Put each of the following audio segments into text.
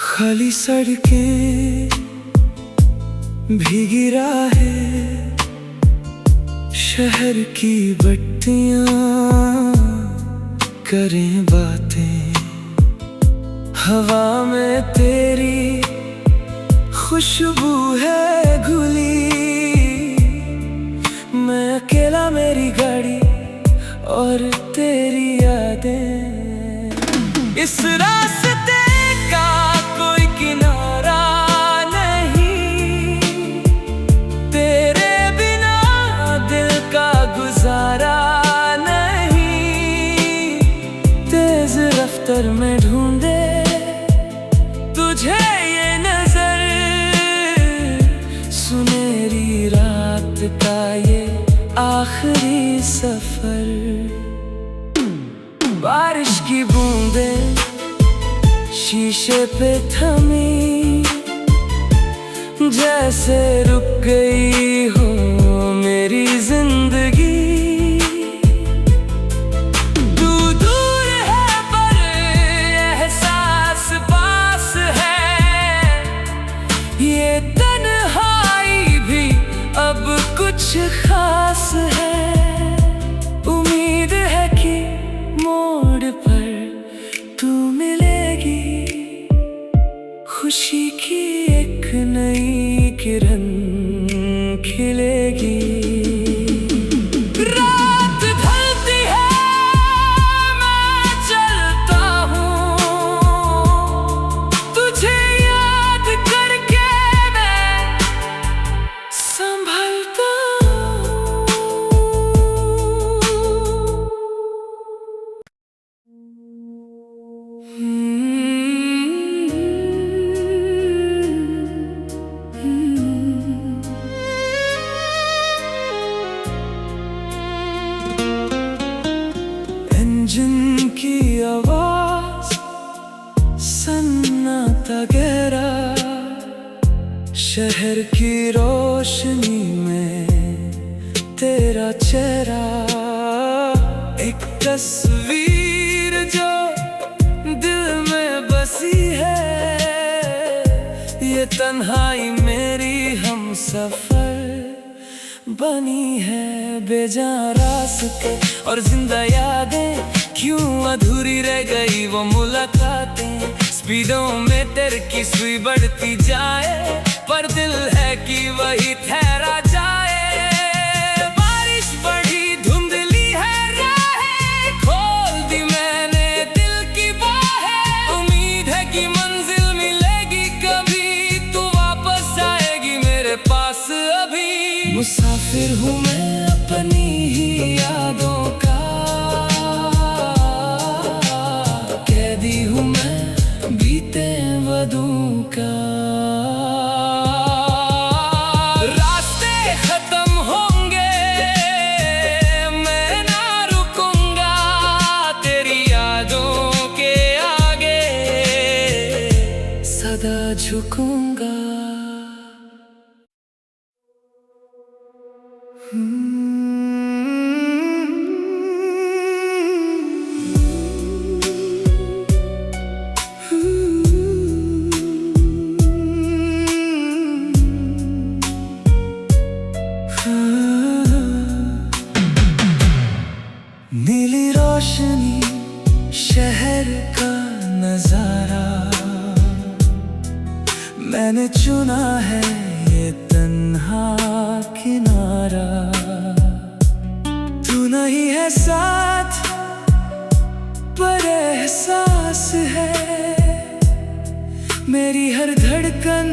खाली सड़कें, भीगी राहें, शहर की बत्तियां करें बातें। हवा में तेरी खुशबू है घुली, मैं अकेला मेरी गाड़ी और तेरी यादें। इस रास्ते का कोई किनारा नहीं, तेरे बिना दिल का गुजारा नहीं। तेज रफ्तार में ढूंढे तुझे ये नजर, सुनहरी रात का ये आखिरी सफर। बारिश की बूंदें शीशे पे थमी, जैसे रुक गई हो मेरी जिंदगी। तू दूर है पर एहसास पास है, ये तन्हाई भी अब कुछ खास है। उम्मीद है कि मोड़ पर तू मिलेगी, खुशी की एक नई किरण खिलेगी। रात ढलती है मैं चलता हूँ, तुझे याद करके मैं संभलता इंजन की आवाज, सन्नाटा गहरा, शहर की रोशनी में तेरा चेहरा। एक तस्वीर जो दिल में बसी है, ये तन्हाई मेरी हमसफर बनी है। बेजान रास्ते और जिंदा यादें, क्यों अधूरी रह गई वो मुलाकातें। स्पीडोमीटर की सुई बढ़ती जाए, पर दिल है कि वही ठहरा जाए। बारिश बढ़ी, धुंधली है राहें, खोल दी मैंने दिल की बाहें। उम्मीद है कि मंजिल मिलेगी कभी, तू वापस आएगी मेरे पास अभी। मुसाफिर हूँ मैं अपनी ही यादों का, कैदी हूँ मैं बीते वदों का। रास्ते खत्म होंगे, मैं ना रुकूंगा, तेरी यादों के आगे सदा झुकूंगा। नीली रोशनी, शहर का नजारा, मैंने चुना है ये तन्हा किनारा। तू नहीं है साथ पर एहसास है, मेरी हर धड़कन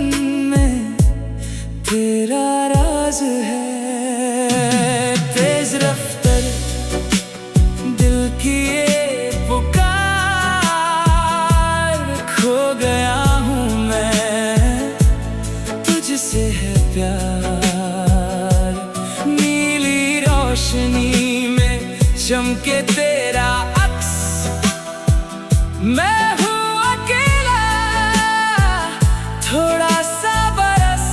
में तेरा राज है। तेज रफ्तार दिल की ये पुकार, खो गया हूँ मैं, तुझसे है प्यार। नीली रोशनी में चमके तेरा अक्स, मैं हूँ अकेला थोड़ा सा बरस।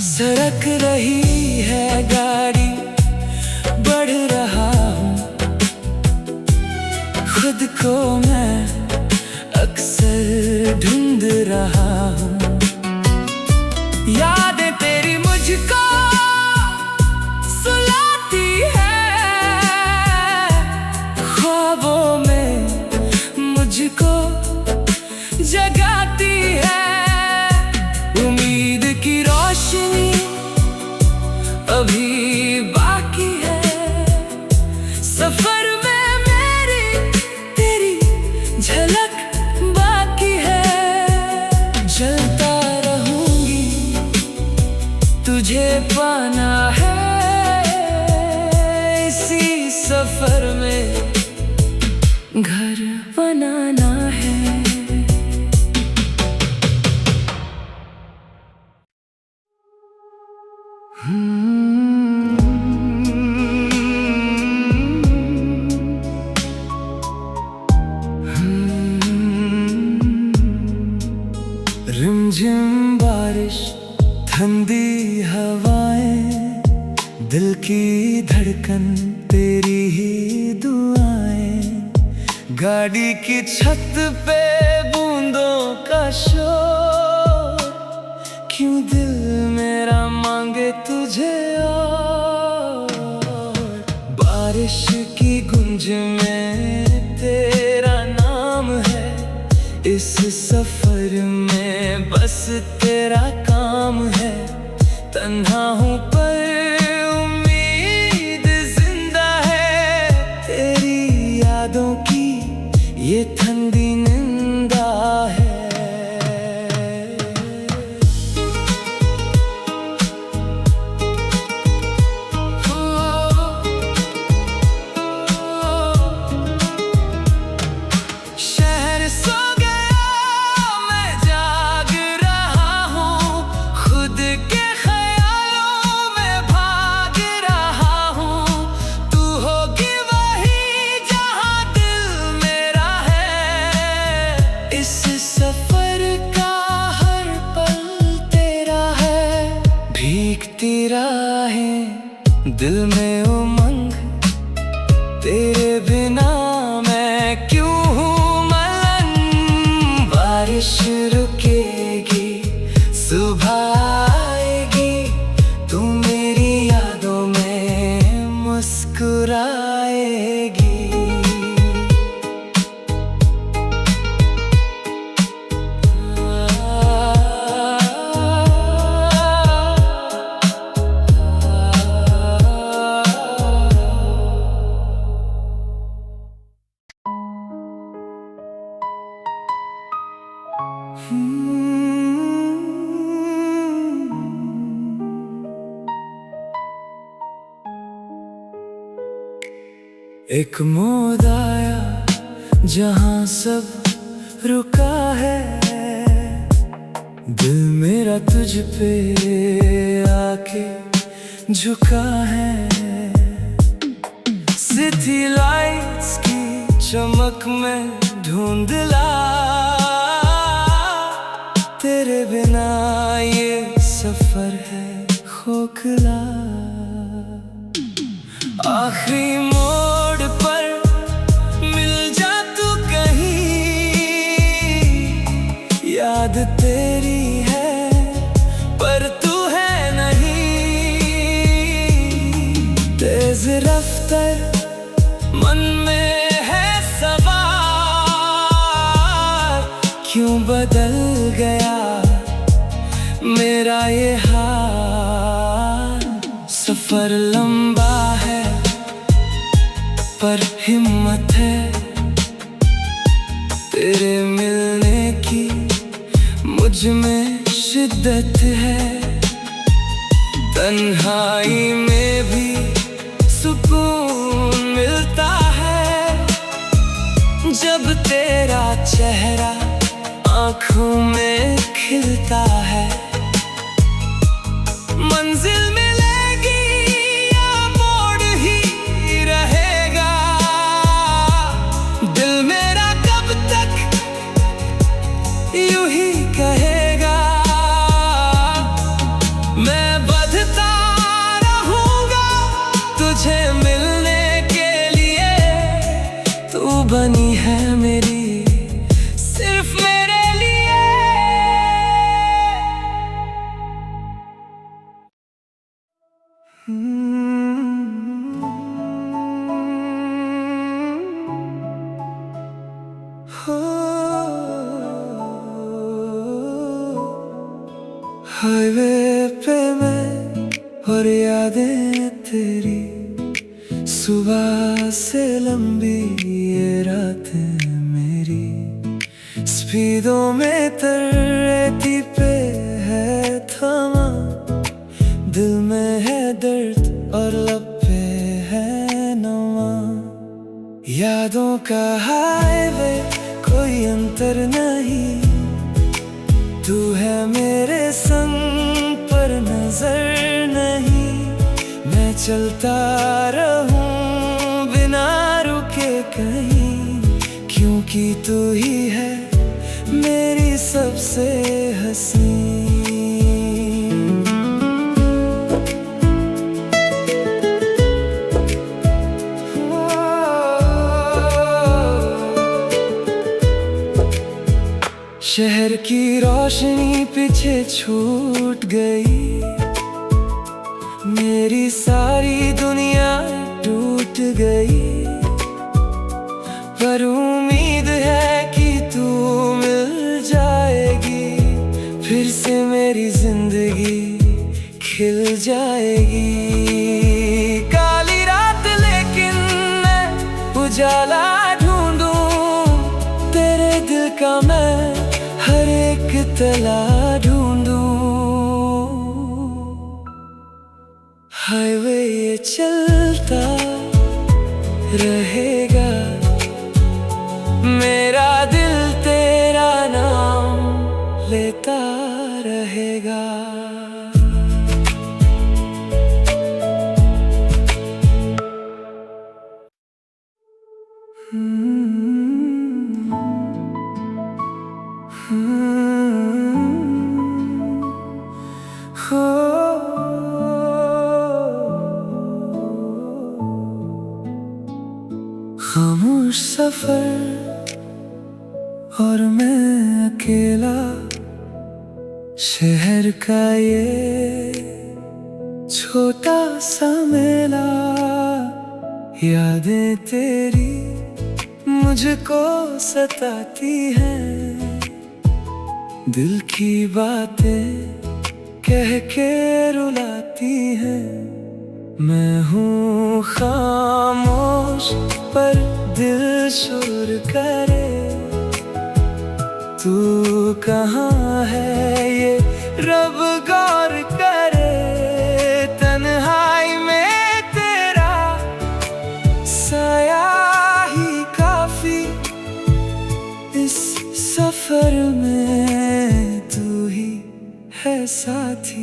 सरक रही है गाड़ी, बढ़ रहा हूँ खुद को मैं अक्सर ढूंढ रहा हूँ। यादें तेरी मुझको सुलाती है, ख्वाबों में मुझको जगाती है। उम्मीद की रोशनी अभी बाकी है, सफर में मेरी तेरी झलक बाकी है। जलता रहूंगी, तुझे पाना है, इसी सफर में घर बनाना है। रिमझिम बारिश, ठंडी हवाएं, दिल की धड़कन तेरी ही दुआएं। गाड़ी की छत पे बूंदों का शोर, क्यों दिल मेरा मांगे तुझे और। बारिश की गूंज में तेरा नाम है, इस सफर में बस तेरा काम है। तन्हा हूँ पर उम्मीद जिंदा है, तेरी यादों की ये ठंडी निंदा है। शहर सो गया, मैं जाग रहा हूँ, खुद के ख्यालों में भाग रहा हूँ। तू होगी वही जहाँ दिल मेरा है, इस सफर का हर पल तेरा है। भीगती राहें, दिल में उमंग, तेरे बिना मैं क्यों हूँ मलन। बारिश रुकेगी, सुबह आएगी, तू मेरी यादों में मुस्कुराएगी। एक मोड़ आया जहाँ सब रुका है, दिल मेरा तुझ पे आके झुका है। सिटी लाइट्स की चमक में धुंधला, तेरे बिना ये सफर है खोखला। आखिरी मोड़ पर मिल जा तू कहीं, याद तेरी है पर तू है नहीं। तेज रफ्तार मन में है सवार, क्यों बदल गया मेरा ये हाल। सफर लंबा है पर हिम्मत है, तेरे मिलने की मुझ में शिद्दत है। तन्हाई में भी सुकून मिलता है, जब तेरा चेहरा आँखों में खिलता है। मंजिल मिलेगी या मोड़ ही रहेगा, दिल मेरा कब तक यूं ही कहेगा। मैं बंधता रहूंगा तुझे मिलने के लिए, तू बनी है मेरी सिर्फ हो हाईवे पे मैं और यादें तेरी, सुबह से लंबी ये रातें मेरी, स्पीडों में तरती पे है थमा, दिल में है दर्द और लब पे है नमा। यादों का हाईवे कोई अंतर नहीं, तू है मेरे संग पर नजर नहीं। मैं चलता रहूं बिना रुके कहीं, क्योंकि तू ही है मेरी सबसे हसीन। शहर की रोशनी पीछे छूट गई, मेरी सारी दुनिया टूट गई, पर उम्मीद है कि तू मिल जाएगी, फिर से मेरी जिंदगी खिल जाएगी। काली रात लेकिन मैं उजाला ढूंढूं, तेरे दिल का मैं हर एक तला ढूंढूं। हाईवे ये चलता रहेगा, मेरा दिल तेरा नाम लेता रहेगा। खामोश सफर और मैं अकेला, शहर का ये छोटा सा मेला, यादें तेरी मुझको सताती हैं, दिल की बातें कह के रुलाती हैं। मैं हूँ खामोश पर दिल शोर करे, तू कहाँ है ये रब गौर करे। तन्हाई में तेरा साया ही काफी, इस सफर में तू ही है साथी।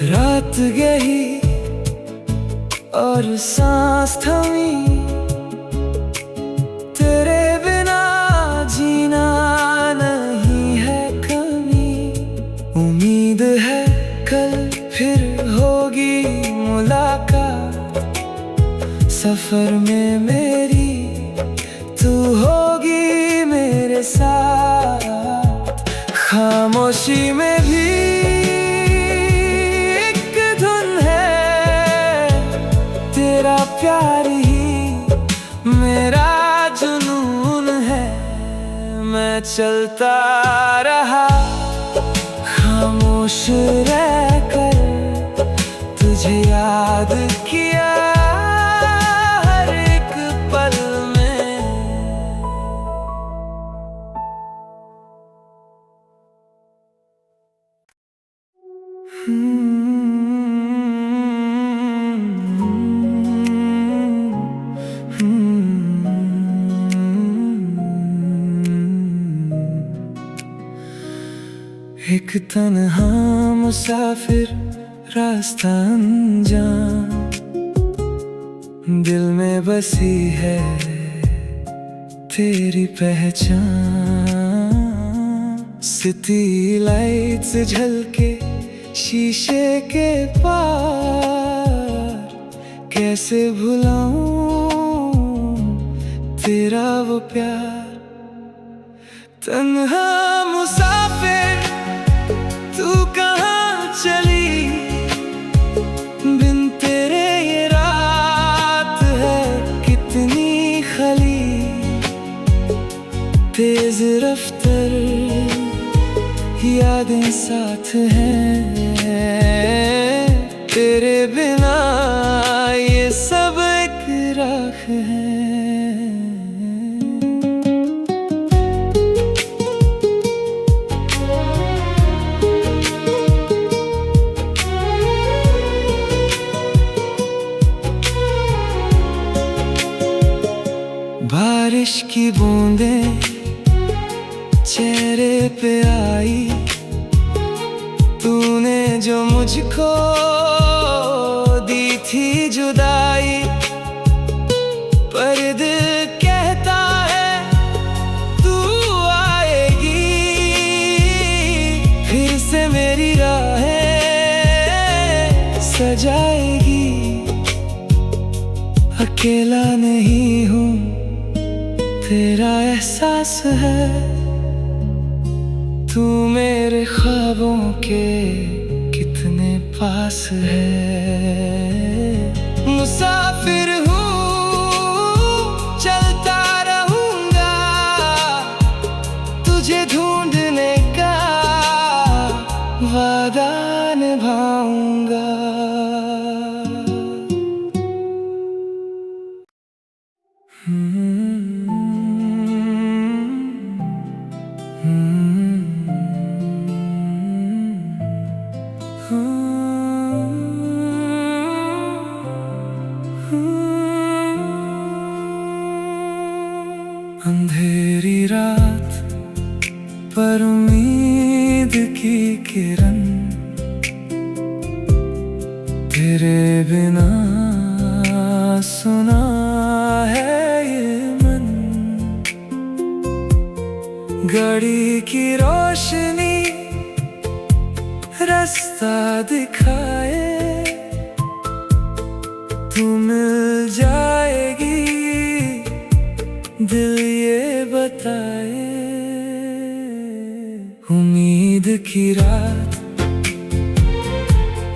रात गई और सांस थमी, तेरे बिना जीना नहीं है कमी। उम्मीद है कल फिर होगी मुलाकात, सफर में मेरी तू होगी मेरे साथ। खामोशी में भी तेरा प्यार ही मेरा जुनून है। मैं चलता रहा खामोश रहकर, तुझे याद किया हर एक पल में। एक तन्हा मुसाफिर रास्ता अनजान, दिल में बसी है तेरी पहचान। सिटी लाइट्स झलके शीशे के पार, कैसे भुलाऊं तेरा वो प्यार। तन्हा मुसाफिर तू कहाँ चली, बिन तेरे ये रात है कितनी खली। तेज रफ्तार यादें साथ हैं, तेरे बिना ये सब एक राख है। बारिश की बूंदें चेहरे पे आई, तूने जो मुझको दी थी जुदाई। पर दिल कहता है तू आएगी, फिर से मेरी राहें सजाएगी। अकेला नहीं हूँ तेरा एहसास है, तू मेरे ख्वाबों के कितने पास है। मुसाफिर हूँ चलता रहूँगा, तुझे ढूंढने का वादा निभाऊंगा। अंधेरी रात पर उम्मीद की किरण, तेरे बिना सुना है ये मन। घड़ी की रोशनी रास्ता दिखाए, तू मिल जाएगी दिल ये बताए। उम्मीद की रात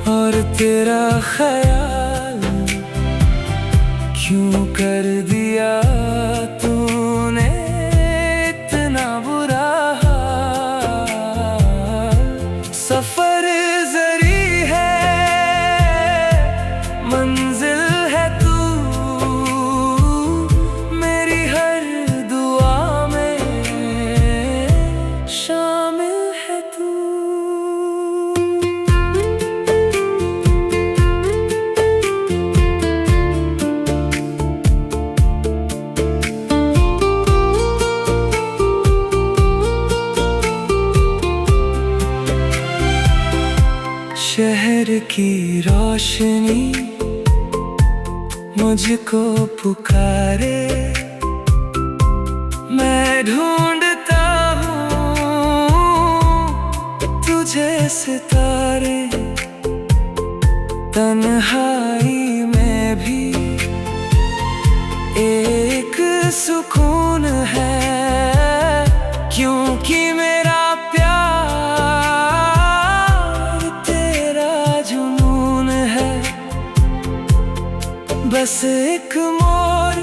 और तेरा ख्याल, क्यों कर दिया तूने इतना बुरा हाल। सफर जरी है मंजिल है तू, मेरी हर दुआ में शामिल है तू। शहर की रोशनी मुझको पुकारे, मैं ढूंढता हूँ तुझे सितारे। तन्हाई में भी एक सुकून है, क्योंकि मेरा प्यार तेरा जुनून है। बस एक मोड़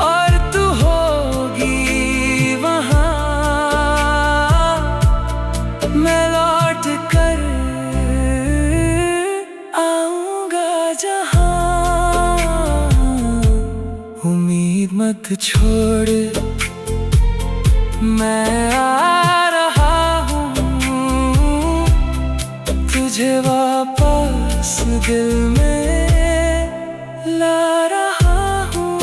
और तू होगी वहाँ, मैं लौट कर आऊंगा जहाँ। उम्मीद मत छोड़, मैं आ रहा हूँ तुझे वापस दिल में ला रहा हूँ।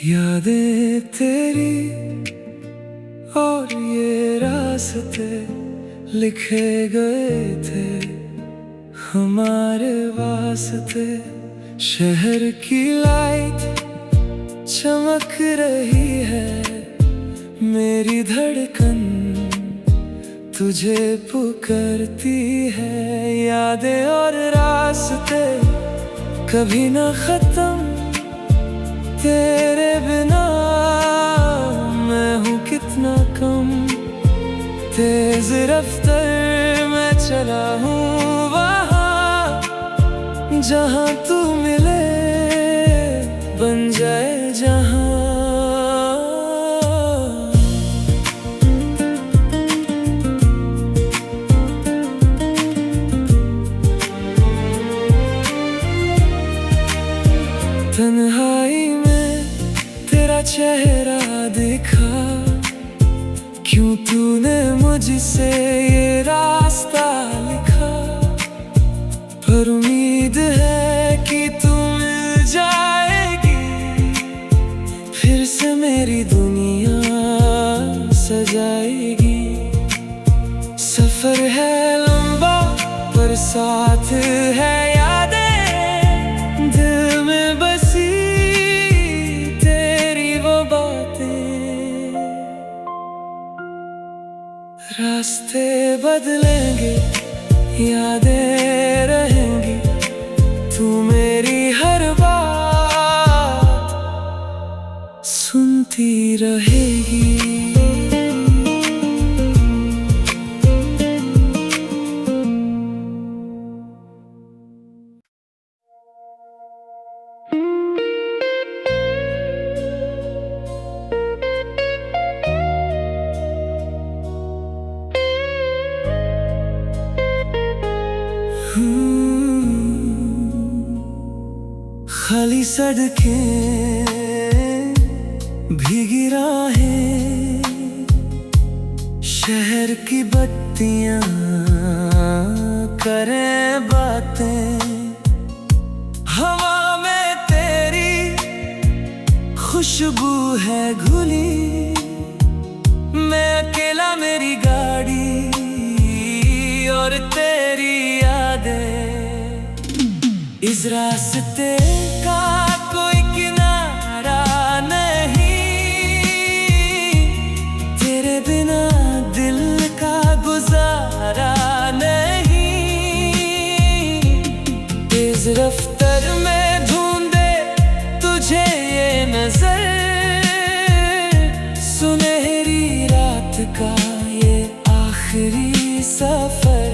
यादें तेरी और ये रास्ते लिखे गए थे हमारे वास्ते, शहर की लाइट चमक रही है, मेरी धड़कन तुझे पुकारती है। यादें और रास्ते कभी ना खत्म, तेरे बिना मैं हूँ कितना कम। तेज रफ्तार में चला हूँ वहाँ, जहाँ तू मिले बन जाए जहाँ। तन्हाई में तेरा चेहरा दिखा, क्यों तूने मुझसे ये रास्ता लिखा। पर उम्मीद है कि तू मिल जाएगी, फिर से मेरी दुनिया सजाएगी। सफर है लंबा पर साथ है यादें, दिल में बसी तेरी वो बातें। रास्ते बदलेंगे, यादें रहेंगी, तू मेरी हर बात सुनती रहेगी। खाली सड़कें, भीगी राहें, शहर की बत्तियां करें बातें। हवा में तेरी खुशबू है घुली, मैं अकेला मेरी गाड़ी और तेरी यादें। इस रास्ते का कोई किनारा नहीं, तेरे बिना दिल का गुजारा नहीं। तेज रफ्तार में ढूंढे तुझे ये नजर, सुनहरी रात का ये आखिरी सफर।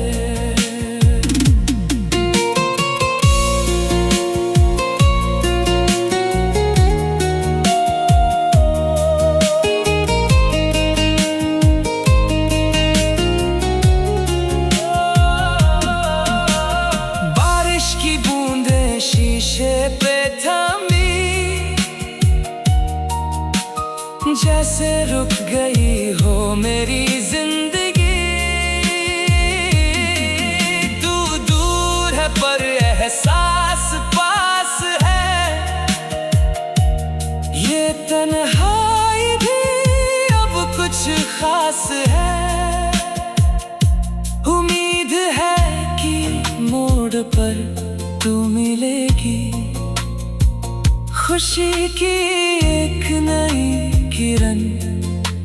शीशे पे थमी, जैसे रुक गई हो मेरी जिंदगी। तू दूर है पर एहसास पास है, ये तन्हाई भी अब कुछ खास है। उम्मीद है कि मोड़ पर तू मिलेगी, खुशी की एक नई किरण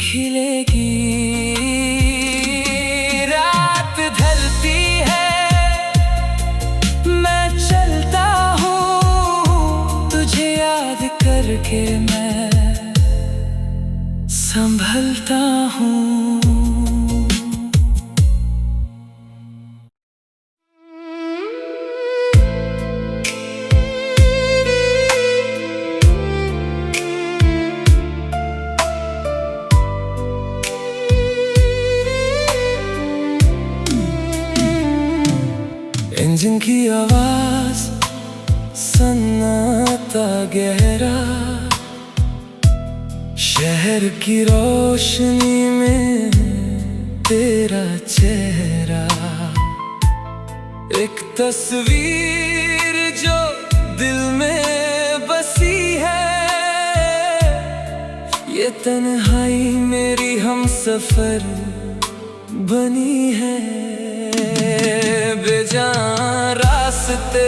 खिलेगी। रात ढलती है, मैं चलता हूँ तुझे याद करके, मैं संभलता हूँ। इंजन की आवाज, सन्नाटा गहरा, शहर की रोशनी में तेरा चेहरा। एक तस्वीर जो दिल में बसी है, ये तन्हाई मेरी हमसफर बनी है। बेजान रास्ते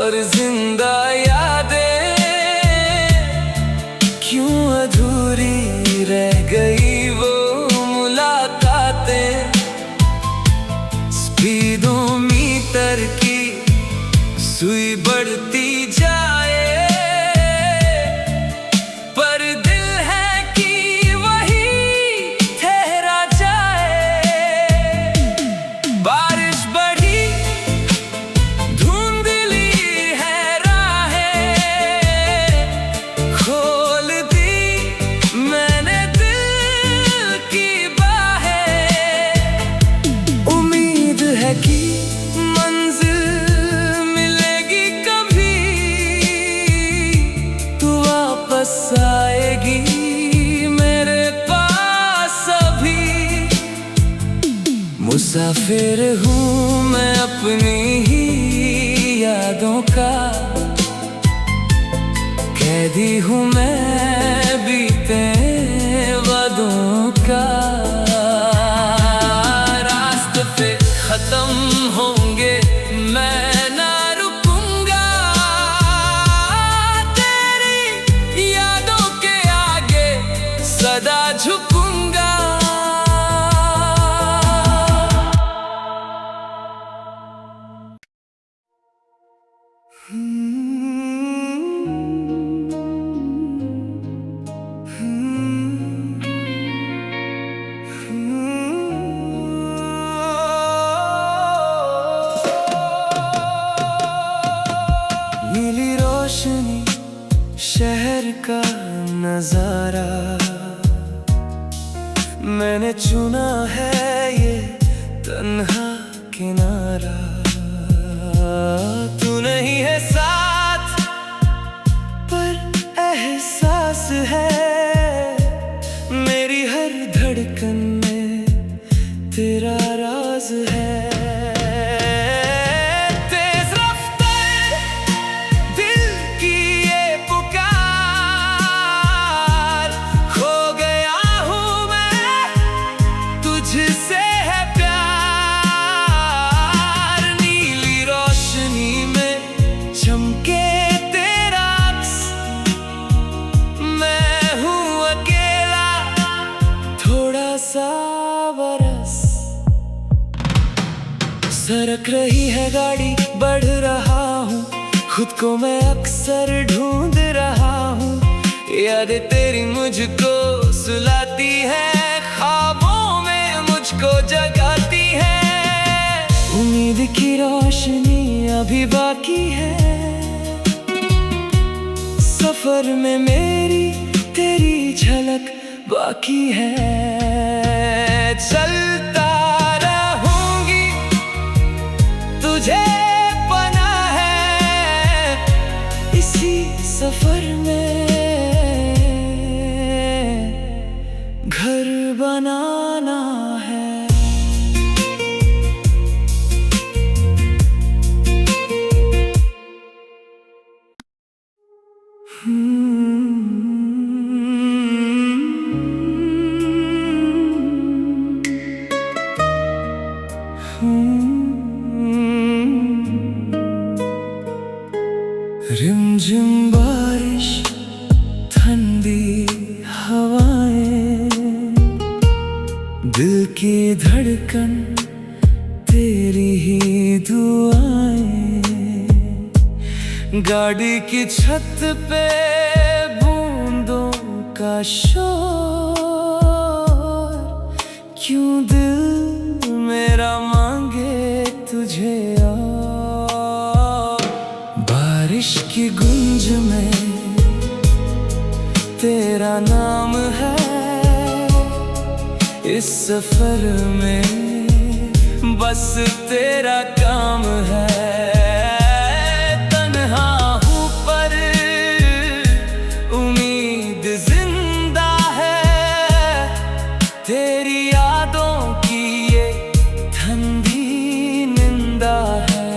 और जिंदा यादें क्यों अधूरी रह गई वो मुलाकातें। स्पीडोमीटर की सुई बढ़ती जाए पर दिल है कि वही ठहरा जाए। बारिश बढ़ी धुंधली है राहें खोल दी मैंने दिल की बाहें। उम्मीद है कि आएगी मेरे पास अभी। मुसाफिर हूँ मैं अपनी ही यादों का, कैदी हूँ मैं बीते वादों का। रास्ते पे खत्म होंगे मैं सदा झुकूंगा। नीली रोशनी शहर का नजारा, मैंने चुना है ये तन्हा किनारा। तू नहीं है साथ पर एहसास है मेरी हर धड़कन में तेरा राज है। सरक रही है गाड़ी बढ़ रहा हूँ, खुद को मैं अक्सर ढूंढ रहा हूँ। यादें तेरी मुझको सुलाती है, ख्वाबों में मुझको जगाती है। उम्मीद की रोशनी अभी बाकी है, सफर में मेरी तेरी झलक बाकी है। चलता तुझे पना है इसी सफर में, घर बनाना है। रिमझिम बारिश ठंडी हवाएं, दिल की धड़कन तेरी ही दुआएं। गाड़ी की छत पे बूंदों का शोर, क्यों दिल मेरा मांगे तुझे और। बारिश की गूंज में तेरा नाम है, इस सफर में बस तेरा काम है। तन्हा हूँ पर उम्मीद जिंदा है, तेरी यादों की ये ठंडी निंदा है।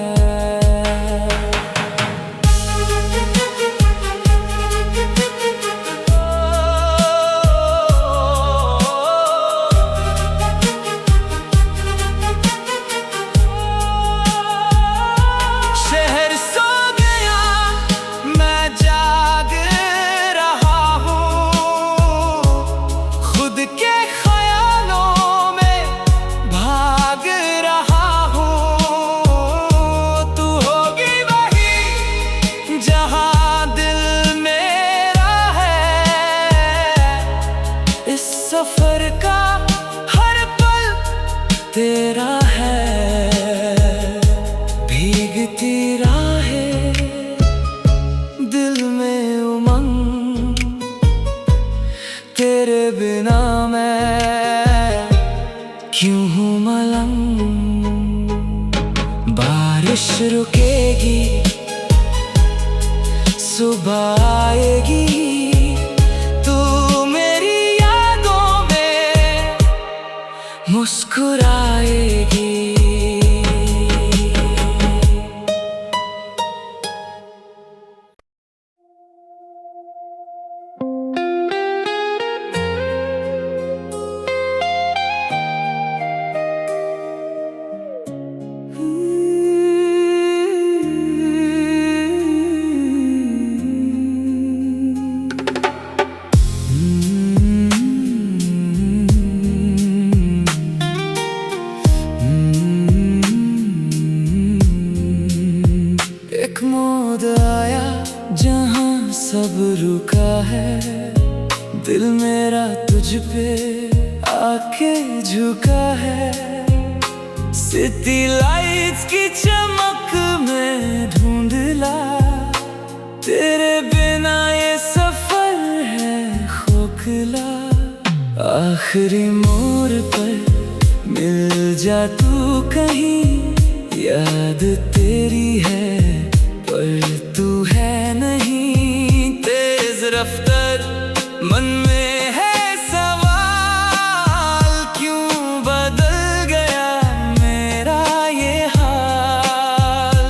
रुकेगी, सुबह आएगी, तू मेरी यादों में मुस्कुराएगी। एक मोड़ आया जहां सब रुका है, दिल मेरा तुझ पे आके झुका है। सिटी लाइट्स की चमक में ढूंढला, तेरे बिना ये सफर है खोखला। आखिरी मोड़ पर मिल जा तू कहीं, याद तेरी है पर तू है नहीं। तेज रफ्तार मन में है सवाल, क्यों बदल गया मेरा ये हाल।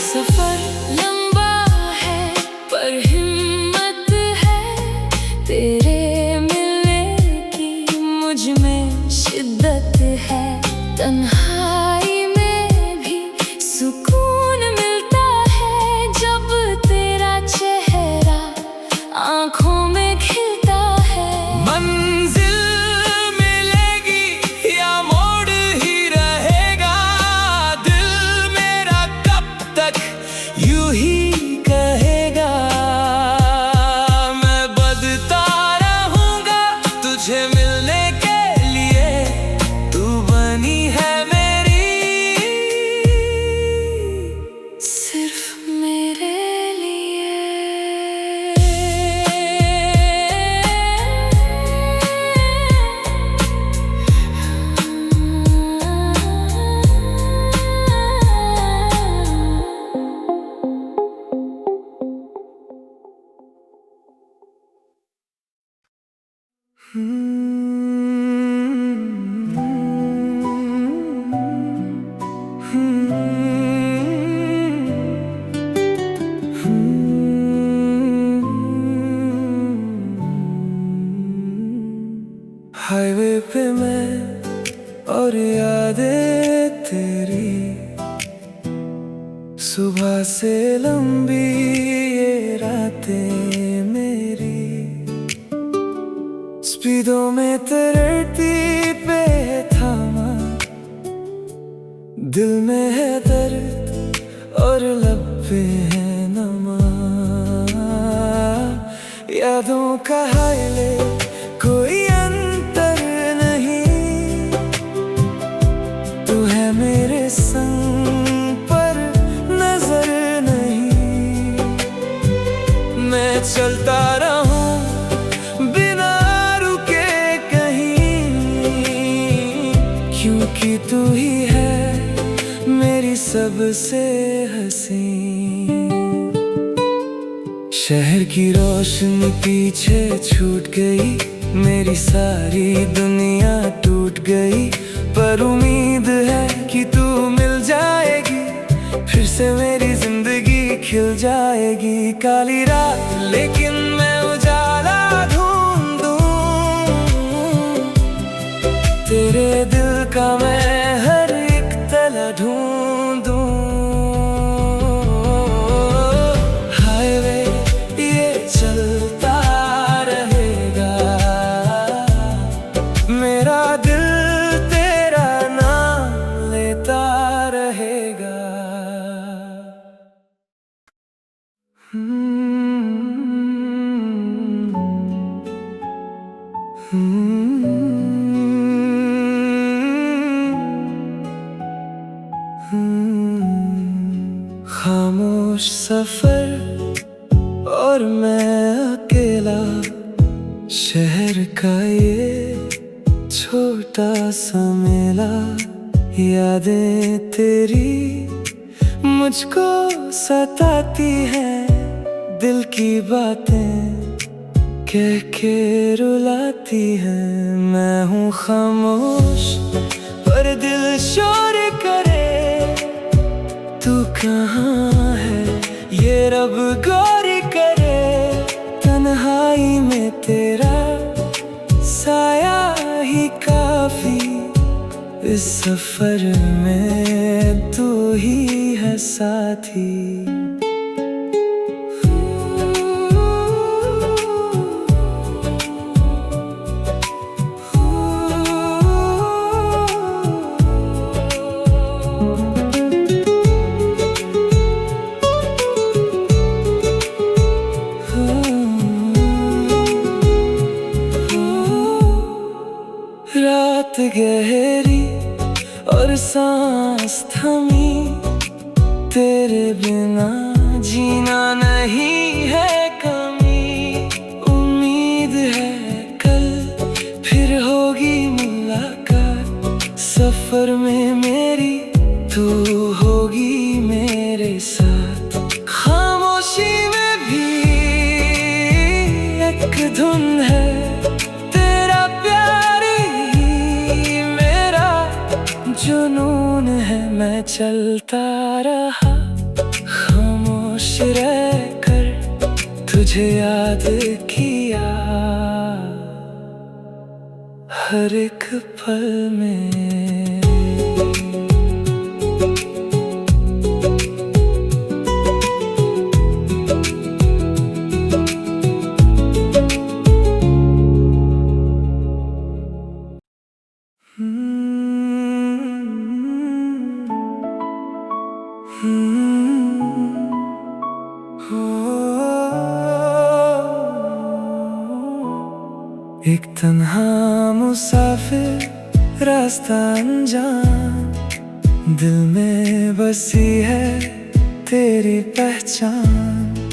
सफर लंबा है पर हिम्मत है, तेरे मिलने की मुझ में शिद्दत है। तन्हाई में भी सुकून मिलता है, जब तेरा चेहरा आँखों में खिलता है। मंजिल मिलेगी या मोड़ ही रहेगा, दिल मेरा कब तक यूं ही कहेगा। मैं बदता रहूंगा तुझे मिलने के लिए, तू बनी है मेरी सिर्फ मेरे हाईवे पे मैं और यादें तेरी, सुबह से लंबी ये रातें मेरी। स्पीडों में तरती पे थामा, दिल में है दर्द और लब पे है नमा। यादों का हाईवे कोई अंतर नहीं, तू है मेरे संग पर नजर नहीं। मैं चलता रहूं बिना रुके कहीं, क्योंकि तू ही है मेरी सबसे हंसी। शहर की रोशनी पीछे छूट गई, मेरी सारी दुनिया टूट गई। पर उम्मीद है कि तू मिल जाएगी, फिर से मेरी जिंदगी खिल जाएगी। काली रात लेकिन मैं उजाला ढूंढूं, तेरे दिल का मैं हर एक तला ढूंढूं। हाईवे ये चलता रहेगा, मेरा दिल तेरा नाम लेता रहेगा। खामोश सफर और शहर का ये छोटा सा मेला, यादें तेरी मुझको सताती है। दिल की बातें कह के रुलाती है। मैं हूँ खामोश पर दिल शोर करे, तू कहाँ है ये रब गौर करे। तन्हाई में तेरा साया ही काफी, इस सफर में तू ही है साथी। रात गहरी और सांस थमी, तेरे बिना जीना नहीं है कमी। उम्मीद है कल फिर होगी मुलाकात, सफर में मेरी तू होगी मेरे साथ। खामोशी में भी एक धुन है, तेरा प्यार ही मेरा जुनून है। मैं चलता रहा खामोश रहकर, तुझे याद किया हर एक पल में। एक तन्हा मुसाफिर रास्ता अनजान, दिल में बसी है तेरी पहचान।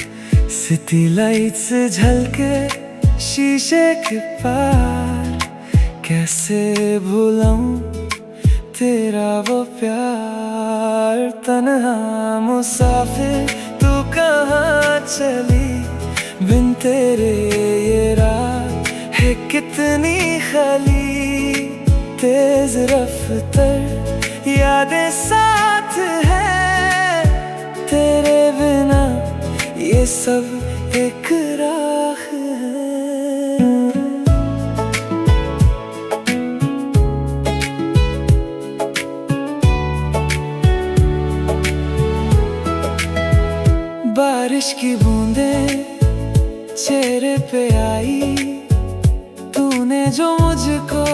सिटी लाइट्स झलके शीशे के पार, कैसे भूलाऊं तेरा वो प्यार। तन्हा मुसाफिर तू कहाँ चली, बिन तेरे ये रात है कितनी खाली। तेज रफ्तार यादें साथ है, तेरे बिना ये सब एक राह है। बारिश की बूंदें चेहरे पे आई, तूने जो मुझको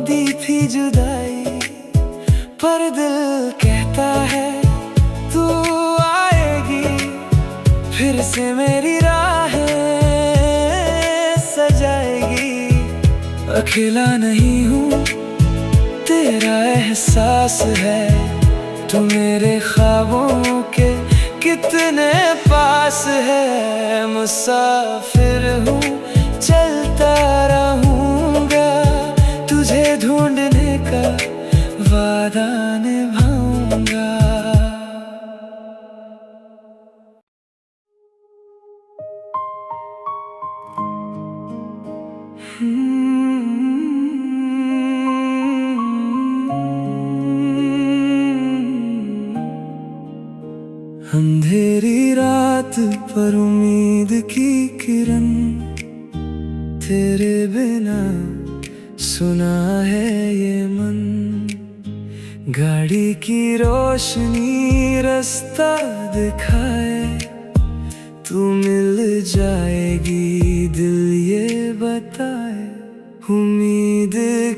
दी थी जुदाई। पर दिल कहता है तू आएगी, फिर से मेरी राहें सजाएगी। अकेला नहीं हूँ तेरा एहसास है, तू मेरे ख्वाबों के कितने पास है। मुसाफिर हूँ चलता रहूँगा, तुझे ढूंढने का वादा निभाऊंगा। अंधेरी रात पर उम्मीद की किरण, तेरे बिना सुना है ये मन। गाड़ी की रोशनी रास्ता दिखाए, तू मिल जाएगी दिल ये बताए। उम्मीद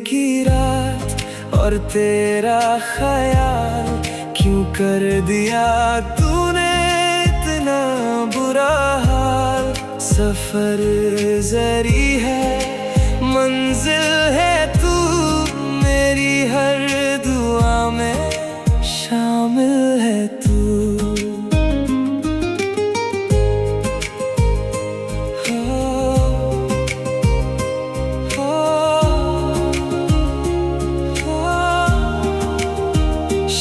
की रात और तेरा ख्याल, क्यों कर दिया तूने इतना बुरा हाल। सफर जरी है मंजिल है तू, मेरी हर दुआ में शामिल है तू।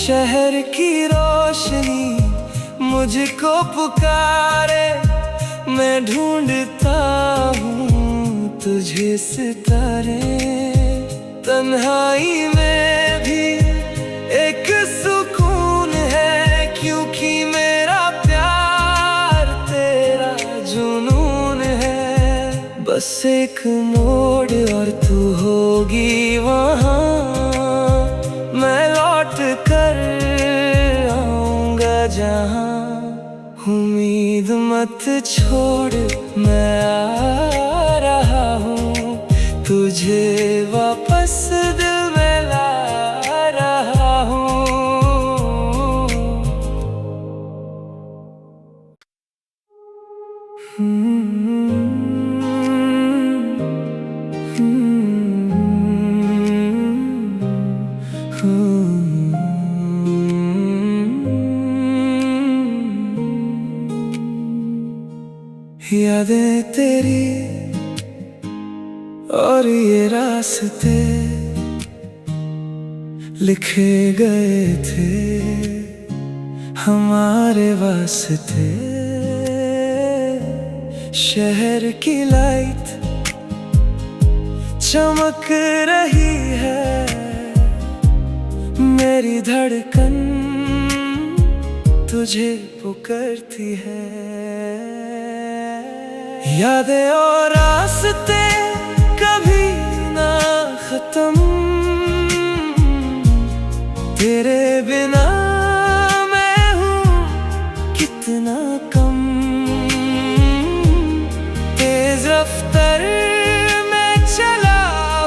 शहर की रोशनी मुझको पुकारे, मैं ढूंढता हूँ तुझे सितारे। तन्हाई में भी एक सुकून है, क्योंकि मेरा प्यार तेरा जुनून है। बस एक मोड़ और तू होगी वहाँ, मैं लौट कर आऊंगा जहाँ। उम्मीद मत छोड़, मैं आ रहा हूँ, तुझे वापस दिल में ला रहा हूँ। यादें तेरी और ये रास्ते लिखे गए थे हमारे वास्ते। शहर की लाइट चमक रही है, मेरी धड़कन तुझे पुकारती है। यादें और रास्ते कभी ना खत्म, तेरे बिना मैं हूँ कितना कम। तेज रफ्तार में चला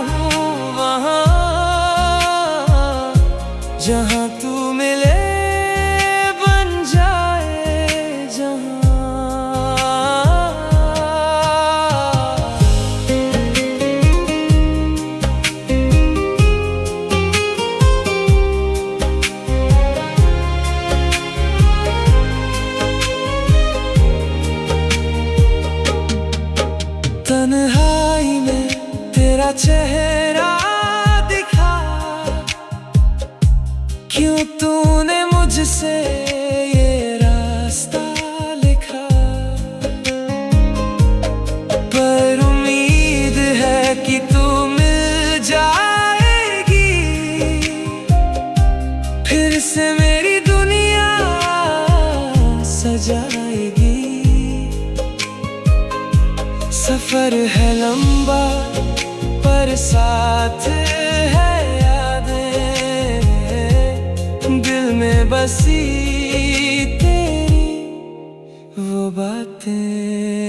हूँ वहाँ, जहाँ तू मिले बन जाए जहाँ। तन्हाई में तेरा चेहरा दिखा, क्यों तूने मुझसे ये रास्ता लिखा। पर उम्मीद है कि तू मिल जाएगी, फिर से मेरी दुनिया सजाएगी। सफर है लंबा पर साथ है यादें, दिल में बसी तेरी वो बातें।